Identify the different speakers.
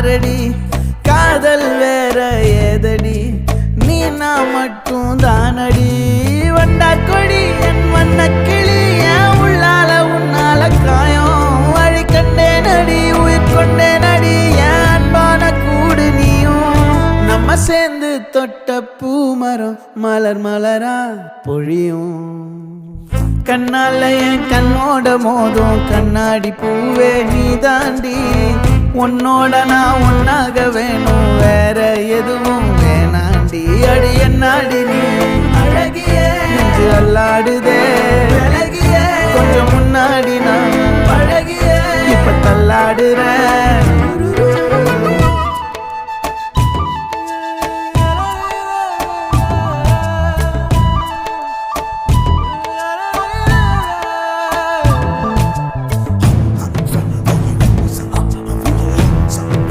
Speaker 1: பாரடி காதல் வேற ஏதடி நீ நான் மட்டும் தானடி வண்டா கொடி என் வண்ண கிளி என் உள்ளால உன்னால காயம் வழி கண்டேன் அடி உயிர் கொண்டேன் அடி என் அன்பான கூடு நீயும் நம்ம சேர்ந்து தொட்ட பூமரம் மலர் மலரா பொழியும் கண்ணால என் கண்ணோட மோதும் கண்ணாடி பூவே நீ தாண்டி உன்னோட நான் ஒன்னாக வேணும் வேற எதுவும் வேணாண்டி அடி என்னாடி நீ அழகிய நெஞ்சு அல்லாடுதே அழகிய கொஞ்சம் முன்னாடி நான் அழகிய இப்ப தள்ளாடுறேன்